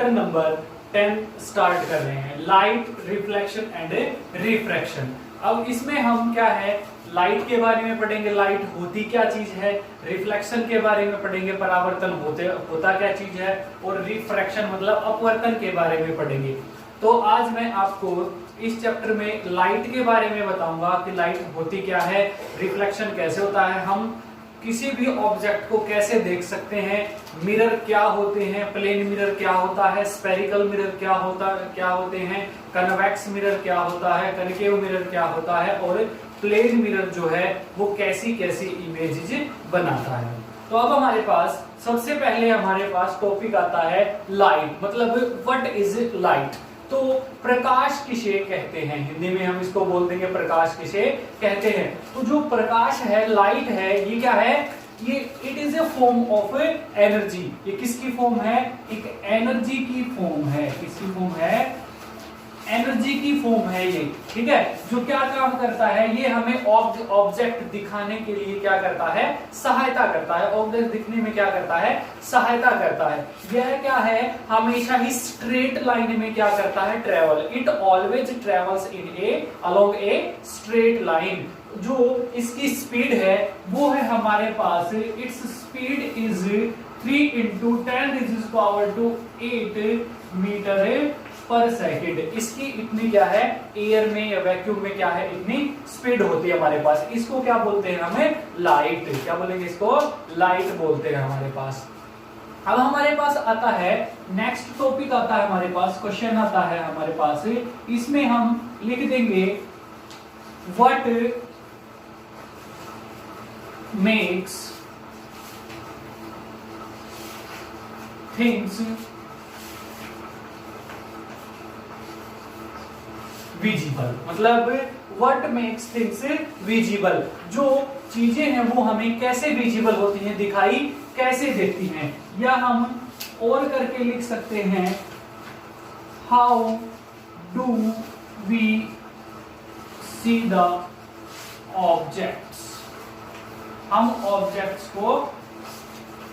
Chapter number 10 start कर रहे हैं, लाइट, रिफ्लेक्शन एंड रिफ्रैक्शन। अब इसमें हम क्या है, लाइट के बारे में पढ़ेंगे, लाइट होती क्या चीज है, रिफ्लेक्शन के बारे में पढ़ेंगे, परावर्तन होता क्या चीज है, और रिफ्रैक्शन मतलब अपवर्तन के बारे में पढ़ेंगे। तो आज मैं आपको इस चैप्टर में लाइट के बारे में बताऊंगा कि लाइट होती क्या है, रिफ्लेक्शन कैसे होता है, हम किसी भी ऑब्जेक्ट को कैसे देख सकते हैं, मिरर क्या होते हैं, प्लेन मिरर क्या होता है, स्फेरिकल मिरर क्या होते हैं, कन्वेक्स मिरर क्या होता है, कनकेव मिरर क्या होता है, और प्लेन मिरर जो है वो कैसी कैसी इमेजेस बनाता है। तो अब हमारे पास सबसे पहले हमारे पास टॉपिक आता है लाइट, मतलब व्हाट इज लाइट। तो प्रकाश किसे कहते हैं, हिंदी में हम इसको बोल देंगे प्रकाश किसे कहते हैं। तो जो प्रकाश है, लाइट है, ये क्या है, ये it is a form of energy. ये किसकी फॉर्म है, एक एनर्जी की फॉर्म है, किसकी फॉर्म है, एनर्जी की फॉर्म है ये, ठीक है। जो क्या काम करता है, ये हमें ऑब्जेक्ट दिखाने के लिए क्या करता है, सहायता करता है, ऑब्जेक्ट दिखने में क्या करता है, सहायता करता है। यह क्या है, हमेशा ही स्ट्रेट लाइन में क्या करता है, travel, it always travels in a along a straight line. जो इसकी स्पीड है वो है हमारे पास, इट्स स्पीड इज 3 × 10⁻⁸ मीटर पर सेकेंड। इसकी इतनी क्या है, एयर में या वैक्यूम में क्या है, इतनी स्पीड होती है हमारे पास। इसको क्या बोलते हैं, हमें लाइट, क्या बोलेंगे इसको, लाइट बोलते हैं हमारे पास। अब हमारे पास आता है नेक्स्ट टॉपिक, आता है हमारे पास, क्वेश्चन आता है हमारे पास, इसमें हम लिख देंगे व्हाट मेक्स थिंग्स विजिबल, मतलब व्हाट मेक्स थिंग्स विजिबल, जो चीजें हैं वो हमें कैसे विजिबल होती हैं, दिखाई कैसे देती हैं। या हम और करके लिख सकते हैं, how do we see the objects, हम ऑब्जेक्ट्स को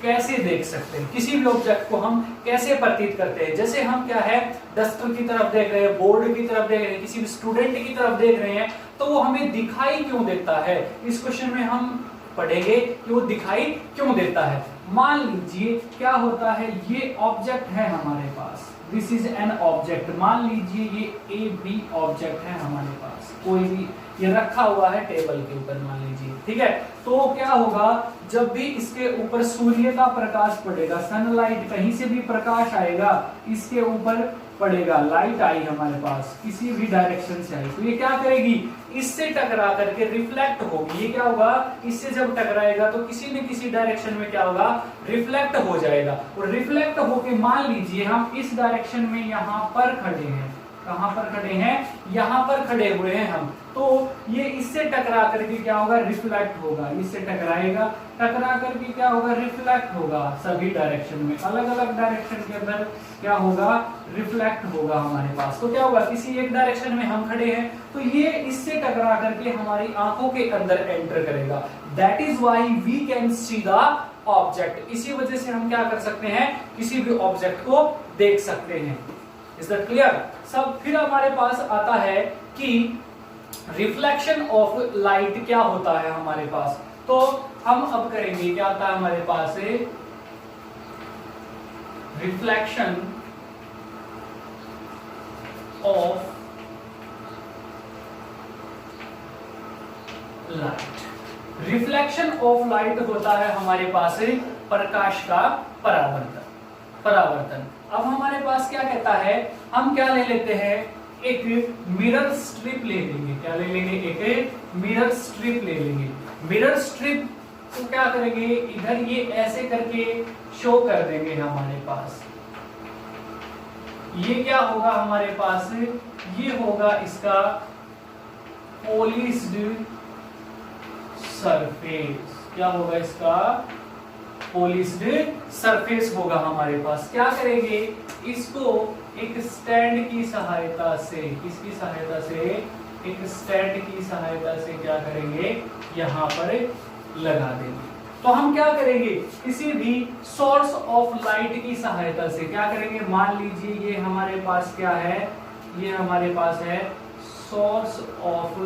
कैसे देख सकते हैं, किसी भी ऑब्जेक्ट को हम कैसे प्रतीत करते हैं। जैसे हम क्या है, दस्तखत की तरफ देख रहे हैं, बोर्ड की तरफ देख रहे हैं, किसी भी स्टूडेंट की तरफ देख रहे हैं, तो वो हमें दिखाई क्यों देता है, इस क्वेश्चन में हम पढ़ेंगे कि वो दिखाई क्यों देता है। मान लीजिए क्या होता है, ये ऑब्जेक्ट है हमारे पास, दिस इज एन ऑब्जेक्ट, मान लीजिए ये ए बी ऑब्जेक्ट है हमारे पास, कोई भी ये रखा हुआ है टेबल के ऊपर मान लीजिए, ठीक है। तो क्या होगा, जब भी इसके ऊपर सूर्य का प्रकाश पड़ेगा, सनलाइट, कहीं से भी प्रकाश आएगा, इसके ऊपर पड़ेगा, लाइट आई हमारे पास, किसी भी डायरेक्शन से आई, तो ये क्या करेगी, इससे टकरा करके रिफ्लेक्ट होगी। ये क्या होगा, इससे जब टकराएगा तो किसी न किसी डायरेक्शन में क्या होगा, रिफ्लेक्ट हो जाएगा। और रिफ्लेक्ट होके मान लीजिए हम इस डायरेक्शन में यहाँ पर खड़े हैं, कहां पर खड़े हैं, यहां पर खड़े हुए हैं हम, तो ये इससे टकरा करके क्या होगा, रिफ्लेक्ट होगा, इससे टकराएगा, टकरा करके क्या होगा, रिफ्लेक्ट होगा, सभी डायरेक्शन में, अलग अलग डायरेक्शन के अंदर क्या होगा, रिफ्लेक्ट होगा हमारे पास। तो क्या होगा, किसी एक डायरेक्शन में हम खड़े हैं तो ये इससे टकरा करके हमारी आंखों के अंदर एंटर करेगा, that is why we can see the object. इसी वजह से हम क्या कर सकते हैं, किसी भी ऑब्जेक्ट को देख सकते हैं। इज दैट क्लियर सब। फिर हमारे पास आता है कि रिफ्लेक्शन ऑफ लाइट क्या होता है हमारे पास, तो हम अब करेंगे, क्या आता है हमारे पास, reflection of light. Reflection of light होता है हमारे पास प्रकाश का परावर्तन। अब हमारे पास क्या कहता है, हम क्या ले लेते हैं, एक मिरर स्ट्रिप ले लेंगे, क्या ले लेंगे, एक मिरर स्ट्रिप ले लेंगे। मिरर स्ट्रिप को क्या करेंगे, इधर ये ऐसे करके शो कर देंगे हमारे पास। ये क्या होगा हमारे पास, ये होगा इसका पॉलिश्ड सरफेस, क्या होगा इसका, पॉलिश्ड सरफेस होगा हमारे पास। क्या करेंगे, इसको एक स्टैंड की सहायता से, किसकी सहायता से, एक स्टैंड की सहायता से क्या करेंगे, यहां पर लगा देंगे। तो हम क्या करेंगे, किसी भी सोर्स ऑफ लाइट की सहायता से क्या करेंगे, मान लीजिए ये हमारे पास क्या है, ये हमारे पास है सोर्स ऑफ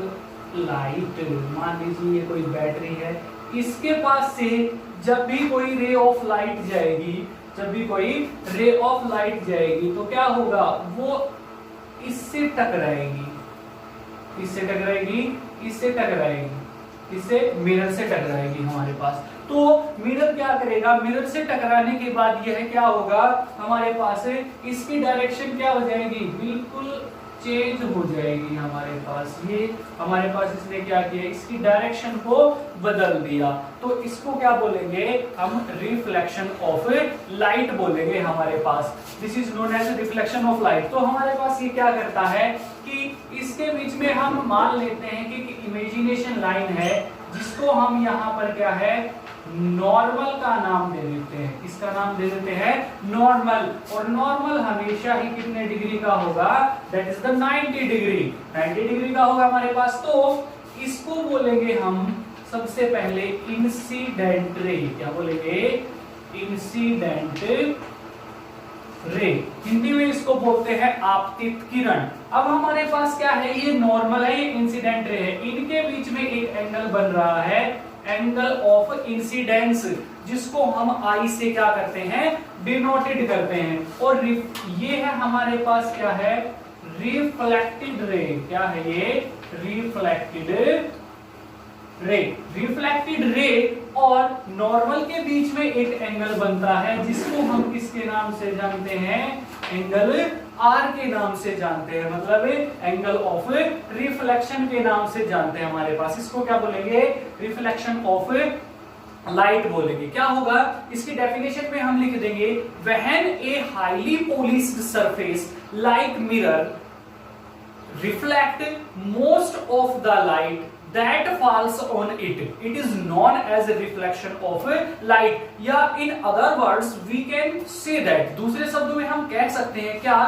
लाइट, मान लीजिए ये कोई बैटरी है, इसके पास से जब भी कोई रे ऑफ लाइट जाएगी, जब भी कोई रे ऑफ लाइट जाएगी तो क्या होगा, वो इससे टकराएगी, इससे टकराएगी, इससे टकराएगी, इससे मिरर से टकराएगी हमारे पास। तो मिरर क्या करेगा, मिरर से टकराने के बाद यह क्या होगा, हमारे पास इसकी डायरेक्शन क्या हो जाएगी, बिल्कुल चेंज हो जाएगी हमारे पास। ये हमारे पास इसने क्या किया, इसकी डायरेक्शन को बदल दिया, तो इसको क्या बोलेंगे हम, रिफ्लेक्शन ऑफ लाइट बोलेंगे हमारे पास। This is known as reflection of light. तो हमारे पास ये क्या करता है कि इसके बीच में हम मान लेते हैं कि इमेजिनेशन लाइन है, जिसको हम यहाँ पर क्या है, नॉर्मल का नाम दे देते हैं। इसका नाम दे देते हैं नॉर्मल, और नॉर्मल हमेशा ही कितने डिग्री का होगा, that is the 90 degree, 90 degree का होगा हमारे पास। तो इसको बोलेंगे हम सबसे पहले इंसिडेंट रे, क्या बोलेंगे, इंसिडेंट रे, हिंदी में इसको बोलते हैं आपतित किरण। अब हमारे पास क्या है, ये नॉर्मल है, ये इंसिडेंट रे है, इनके बीच में एक एंगल बन रहा है, एंगल ऑफ इंसिडेंस, जिसको हम आई से क्या करते हैं, डिनोटेड करते हैं। और ये है हमारे पास क्या है, रिफ्लेक्टेड रे, क्या है ये, रिफ्लेक्टेड रे, रिफ्लेक्टेड रे और नॉर्मल के बीच में एक एंगल बनता है, जिसको हम किसके नाम से जानते हैं, एंगल आर के नाम से जानते हैं, मतलब एंगल ऑफ रिफ्लेक्शन के नाम से जानते हैं हमारे पास। इसको क्या बोलेंगे, रिफ्लेक्शन ऑफ लाइट बोलेंगे। क्या होगा, इसकी डेफिनेशन में हम लिख देंगे, when a highly polished surface like mirror reflect most of the light that falls on it, it is known as a reflection of light। या in other words we can say that, दूसरे शब्दों में हम कह सकते हैं क्या,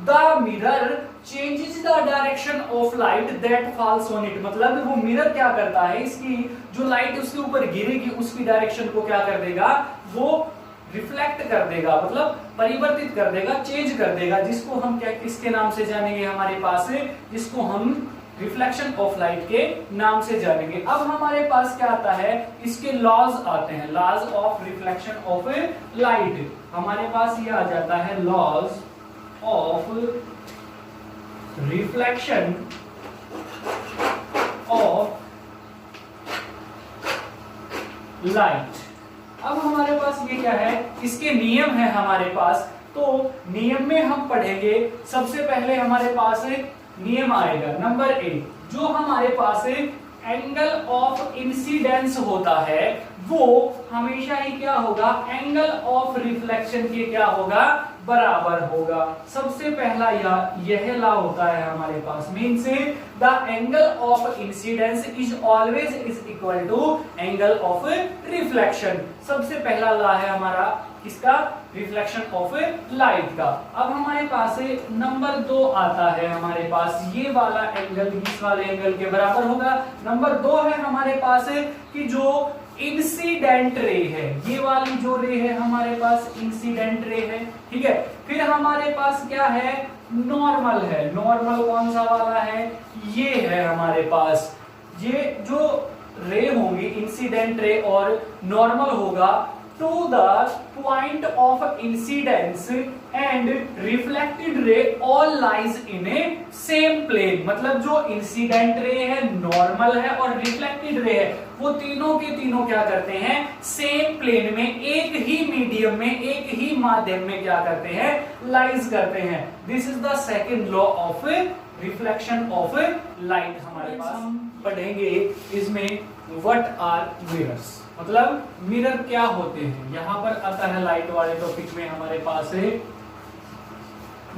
the mirror changes the direction of light that falls on it, मतलब वो मिरर क्या करता है, इसकी जो लाइट उसके ऊपर गिरेगी उसकी डायरेक्शन को क्या कर देगा, वो रिफ्लेक्ट कर देगा, मतलब परिवर्तित कर देगा, चेंज कर देगा, जिसको हम क्या किसके नाम से जानेंगे हमारे पास, जिसको हम रिफ्लेक्शन ऑफ लाइट के नाम से जानेंगे। अब हमारे पास क्या आता है, इसके लॉज आते हैं, laws of reflection of light. हमारे पास ये आ जाता है laws of reflection of light. अब हमारे पास ये क्या है, इसके नियम है हमारे पास। तो नियम में हम पढ़ेंगे, सबसे पहले हमारे पास नियम आएगा नंबर 1, जो हमारे पास एंगल ऑफ इंसिडेंस होता है वो हमेशा ही क्या होगा, एंगल ऑफ रिफ्लेक्शन के क्या होगा, बराबर होगा। सबसे पहला यह ला होता है हमारे पास, means the angle of incidence is always is equal to angle of reflection. सबसे पहला ला है हमारा किसका, रिफ्लेक्शन ऑफ लाइट का। अब हमारे पास नंबर 2 आता है हमारे पास, ये वाला एंगल इस वाले एंगल के बराबर होगा। नंबर 2 है हमारे पास कि जो इंसिडेंट रे है, ये वाली जो रे है हमारे पास इंसिडेंट रे है, ठीक है। फिर हमारे पास क्या है, नॉर्मल है। नॉर्मल कौन सा वाला है, ये है हमारे पास। ये जो रे होंगी इंसिडेंट रे और नॉर्मल होगा to the point of incidence and reflected ray all lies in a same plane। मतलब जो इंसिडेंट रे है, नॉर्मल है और रिफ्लेक्टेड रे है, वो तीनों के तीनों क्या करते हैं, सेम प्लेन में, एक ही मीडियम में, एक ही माध्यम में क्या करते हैं, लाइज करते हैं। This is the second law of reflection of light. हमारे पास हम पढ़ेंगे इसमें व्हाट आर मिरर्स, मतलब मिरर क्या होते हैं। यहां पर आता है लाइट वाले टॉपिक में हमारे पास है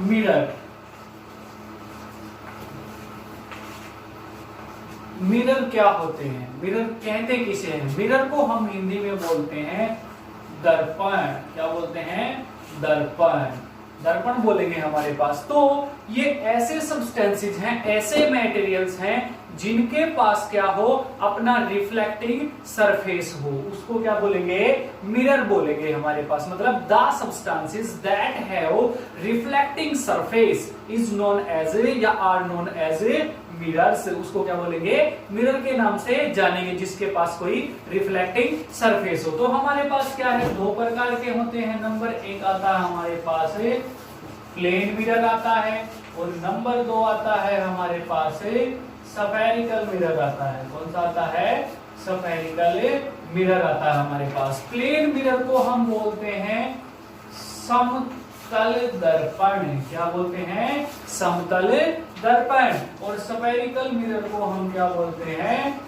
मिरर। मिरर क्या होते हैं, मिरर कहते किसे हैं, मिरर को हम हिंदी में बोलते हैं दर्पण। क्या बोलते हैं, दर्पण, दर्पण बोलेंगे हमारे पास। तो ये ऐसे सब्सटेंसेस हैं, ऐसे मटेरियल्स हैं जिनके पास क्या हो, अपना रिफ्लेक्टिंग सरफेस हो, उसको क्या बोलेंगे, मिरर बोलेंगे हमारे पास। मतलब the substances that have reflecting surface is known as या आर नोन एज मिरर्स, उसको क्या बोलेंगे, मिरर के नाम से जानेंगे, जिसके पास कोई रिफ्लेक्टिंग सरफेस हो। तो हमारे पास क्या है, दो प्रकार के होते हैं। नंबर एक आता है हमारे पास प्लेन मिरर आता है, और नंबर दो आता है हमारे पास स्फेरिकल मिरर आता है। कौन सा आता है, स्फेरिकल मिरर आता है हमारे पास। प्लेन मिरर को हम बोलते हैं समतल दर्पण, क्या बोलते हैं, समतल दर्पण। और स्फेरिकल मिरर को हम क्या बोलते हैं,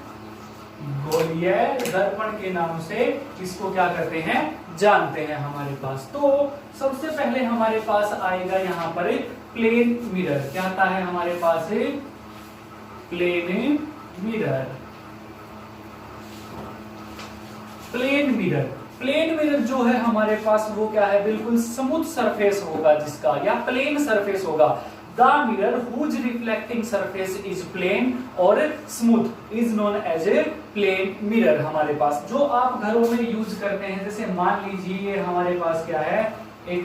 गोलीय दर्पण के नाम से इसको क्या करते हैं, जानते हैं हमारे पास। तो सबसे पहले हमारे पास आएगा यहाँ पर प्लेन मिरर। क्या आता है हमारे पास, plane mirror. Plane mirror, plane mirror जो है हमारे पास वो क्या है, बिल्कुल स्मूथ सरफेस होगा जिसका, या प्लेन सरफेस होगा। The mirror whose reflecting surface is plane और smooth is known as a plane mirror हमारे पास। जो आप घरों में यूज करते हैं, जैसे मान लीजिए ये हमारे पास क्या है, एक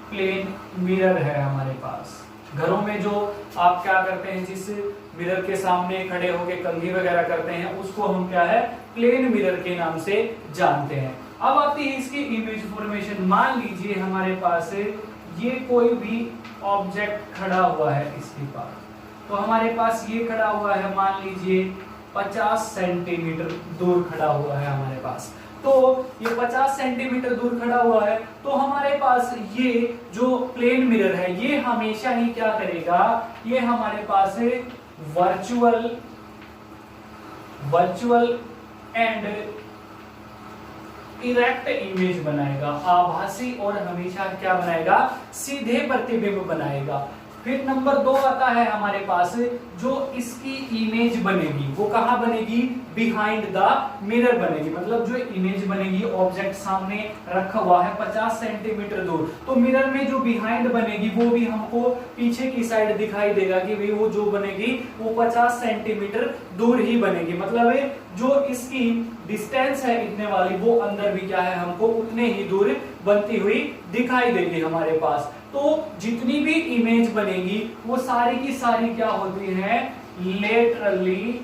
प्लेन मिरर है हमारे पास। घरों में जो आप क्या करते हैं, जिस मिरर के सामने खड़े होकर कंघी वगैरह करते हैं, उसको हम क्या है, प्लेन मिरर के नाम से जानते हैं। अब आती है इसकी इमेज फॉर्मेशन। मान लीजिए हमारे पास ये कोई भी ऑब्जेक्ट खड़ा हुआ है इसके पास, तो हमारे पास ये खड़ा हुआ है, मान लीजिए 50 सेंटीमीटर दूर खड़ा हुआ है हमारे पास। तो ये 50 सेंटीमीटर दूर खड़ा हुआ है, तो हमारे पास ये जो प्लेन मिरर है, ये हमेशा ही क्या करेगा, ये हमारे पास वर्चुअल एंड इरेक्ट इमेज बनाएगा, आभासी और हमेशा क्या बनाएगा, सीधे प्रतिबिंब बनाएगा। फिर नंबर 2 आता है हमारे पास, जो इसकी इमेज बनेगी वो कहां बनेगी, बिहाइंड द मिरर बनेगी। मतलब जो इमेज बनेगी, ऑब्जेक्ट सामने रखा हुआ है 50 सेंटीमीटर दूर, तो मिरर में जो बिहाइंड बनेगी वो भी हमको पीछे की साइड दिखाई देगा कि भाई वो जो बनेगी वो 50 सेंटीमीटर दूर ही बनेगी। मतलब जो इसकी डिस्टेंस है इतने वाली, वो अंदर भी क्या है, हमको उतने ही दूर बनती हुई दिखाई देगी हमारे पास। तो जितनी भी इमेज बनेगी वो सारी की सारी क्या होती है, लेटरली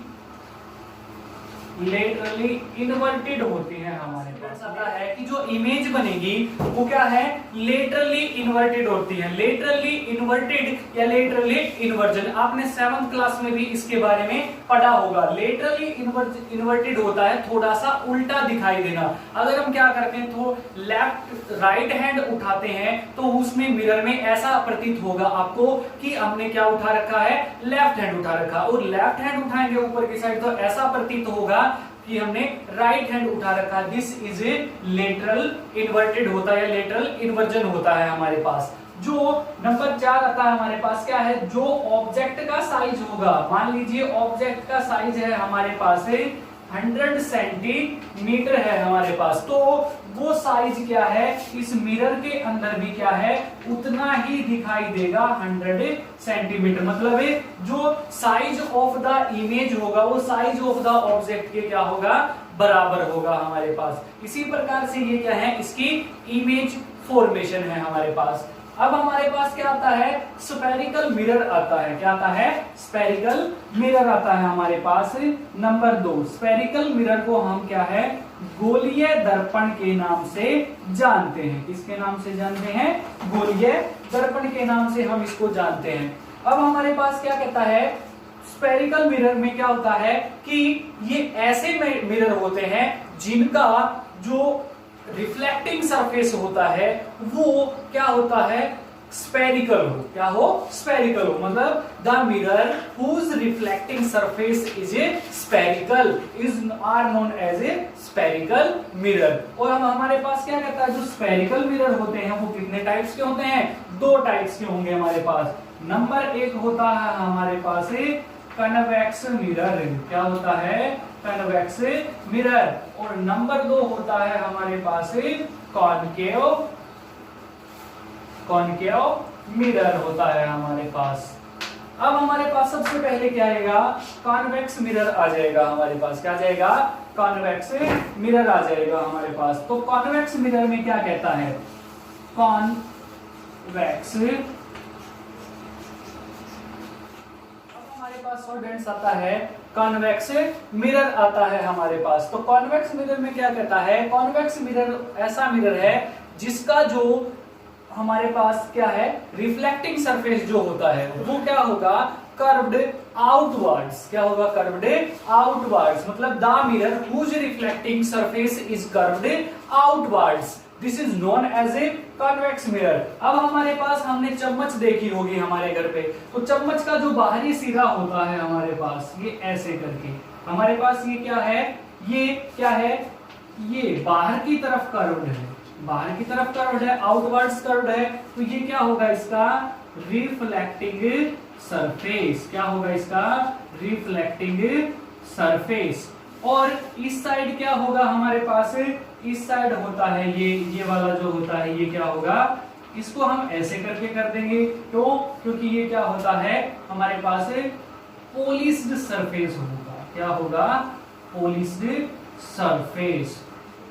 इन्वर्टेड होती है हमारे पास। आता है कि जो इमेज बनेगी वो क्या है, लेटरली इन्वर्टेड होती है। लेटरली इन्वर्टेड या लेटरली इन्वर्जन, आपने 7th क्लास में भी इसके बारे में पढ़ा होगा। लेटरली इन्वर्टेड होता है थोड़ा सा उल्टा दिखाई देना। अगर हम क्या करते हैं, तो राइट हैंड उठाते हैं, तो उसमें मिरर में ऐसा प्रतीत होगा आपको कि हमने क्या उठा रखा है, लेफ्ट हैंड उठा रखा, और लेफ्ट हैंड उठाएंगे ऊपर की साइड तो ऐसा प्रतीत होगा कि हमने राइट हैंड उठा रखा। This is a lateral inverted होता है, लेटरल इन्वर्जन होता है हमारे पास। जो नंबर 4 आता है हमारे पास, क्या है, जो ऑब्जेक्ट का साइज होगा, मान लीजिए ऑब्जेक्ट का साइज है हमारे पास 100 सेंटीमीटर है हमारे पास, तो वो साइज क्या है, इस मिरर के अंदर भी क्या है, उतना ही दिखाई देगा 100 सेंटीमीटर। मतलब जो साइज ऑफ द इमेज होगा वो साइज ऑफ द ऑब्जेक्ट के क्या होगा, बराबर होगा हमारे पास। इसी प्रकार से ये क्या है, इसकी इमेज फॉर्मेशन है हमारे पास। अब हमारे पास क्या आता है, स्फेरिकल मिरर आता है। क्या आता है, स्फेरिकल मिरर आता है हमारे पास। नंबर 2, स्फेरिकल मिरर को हम क्या है, गोलीय दर्पण के नाम से जानते हैं। किसके नाम से जानते हैं, गोलीय दर्पण के नाम से हम इसको जानते हैं। अब हमारे पास क्या कहता है, स्फेरिकल मिरर में क्या होता है कि ये ऐसे मिरर होते हैं जिनका जो रिफ्लेक्टिंग सरफेस होता है वो क्या होता है, स्फेरिकल हो। क्या हो, स्फेरिकल हो। मतलब the mirror whose reflecting surface is a spherical is are known as a spherical mirror. और हम हमारे पास क्या कहता है, जो स्फेरिकल मिरर होते हैं वो कितने टाइप्स के होते हैं, 2 टाइप्स के होंगे हमारे पास। नंबर 1 होता है हमारे पास कन्वेक्स मिरर। क्या होता है, कन्वेक्स मिरर। और नंबर 2 होता है हमारे पास कॉनकेव मिरर होता है हमारे पास। अब हमारे पास सबसे पहले क्या आएगा, कॉन्वेक्स मिरर आ जाएगा हमारे पास। क्या आ जाएगा, कॉन्वेक्स मिरर आ जाएगा हमारे पास। तो कॉन्वेक्स मिरर में क्या कहता है, कॉन्वेक्स, अब हमारे पास स्टूडेंट्स आता है कॉन्वेक्स मिरर आता है हमारे पास। तो कॉन्वेक्स मिरर में क्या कहता है, कॉन्वेक्स मिरर ऐसा मिरर है जिसका जो हमारे पास क्या है, रिफ्लेक्टिंग सरफेस जो होता है वो क्या होगा, कर्व्ड आउटवर्ड्स। क्या होगा, कर्व्ड आउटवर्ड्स, मतलब the mirror whose reflecting surface is curved outwards, this is known as a convex mirror. अब हमारे पास, हमने चम्मच देखी होगी हमारे घर पे, तो चम्मच का जो बाहरी सिरा होता है हमारे पास, ये ऐसे करके हमारे पास ये क्या है, ये क्या है, ये बाहर की तरफ कर्व्ड है, बाहर की तरफ कर्व्ड है, आउटवर्ड्स कर्व्ड है। तो ये क्या होगा इसका, रिफ्लेक्टिंग सरफेस। क्या होगा इसका, रिफ्लेक्टिंग सरफेस। और इस साइड क्या होगा हमारे पास, इस साइड होता है ये वाला जो होता है, ये क्या होगा, इसको हम ऐसे करके कर देंगे। क्यों, क्योंकि ये क्या होता है हमारे पास, पॉलिश्ड सरफेस होगा। क्या होगा, पॉलिश्ड सरफेस।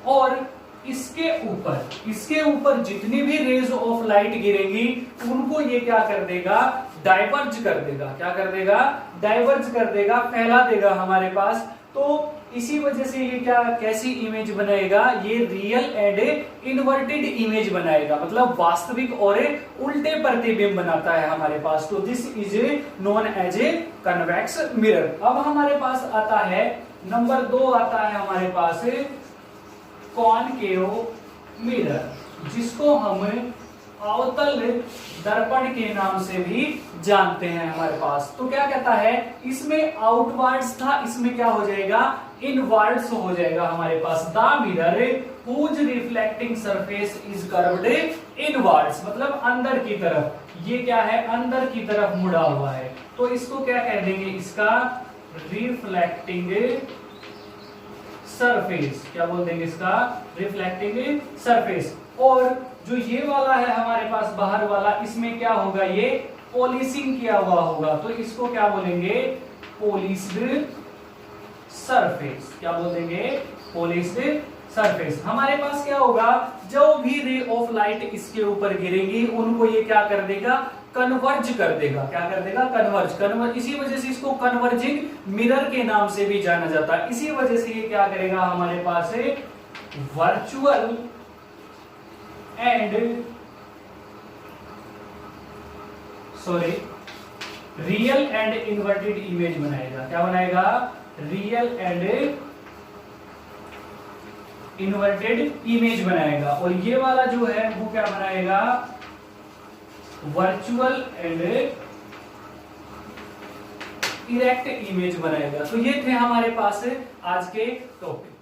और इसके ऊपर जितनी भी रेज ऑफ लाइट गिरेंगी उनको ये क्या कर देगा, डाइवर्ज कर देगा। क्या कर देगा, डाइवर्ज कर देगा, फैला देगा हमारे पास। तो इसी वजह से ये क्या, कैसी इमेज बनाएगा, ये रियल एंड इन्वर्टेड इमेज बनाएगा, मतलब वास्तविक और उल्टे प्रतिबिंब बनाता है हमारे पास। तो this is known as a convex mirror. अब हमारे पास आता है नंबर 2 आता है हमारे पास कॉनकेव मिरर, जिसको हम अवतल दर्पण के नाम से भी जानते हैं हमारे पास। तो क्या कहता है, इसमें आउटवर्ड्स था, इसमें क्या हो जाएगा, इनवर्ड्स हो जाएगा हमारे पास। The mirror whose reflecting surface is curved inwards, मतलब अंदर की तरफ। ये क्या है, अंदर की तरफ मुड़ा हुआ है। तो इसको क्या कह देंगे, इसका रिफ्लेक्टिंग सरफेस। क्या बोल देंगे इसका, रिफ्लेक्टिंग सरफेस। और जो ये वाला है हमारे पास बाहर वाला, इसमें क्या होगा, ये पॉलिशिंग किया हुआ होगा। तो इसको क्या बोलेंगे, पॉलिश्ड सरफेस। क्या बोल देंगे, पॉलिश्ड सरफेस। हमारे पास क्या होगा, जो भी रे ऑफ लाइट इसके ऊपर गिरेंगी उनको ये क्या कर देगा, कन्वर्ज कर देगा। क्या कर देगा, कन्वर्ज। इसी वजह से इसको कन्वर्जिंग मिरर के नाम से भी जाना जाता है। इसी वजह से ये क्या करेगा हमारे पास, virtual and real and inverted image बनाएगा। क्या बनाएगा, रियल एंड इन्वर्टेड इमेज बनाएगा। और ये वाला जो है वो क्या बनाएगा, वर्चुअल एंड इरेक्ट इमेज बनाएगा। तो ये थे हमारे पास आज के टॉपिक।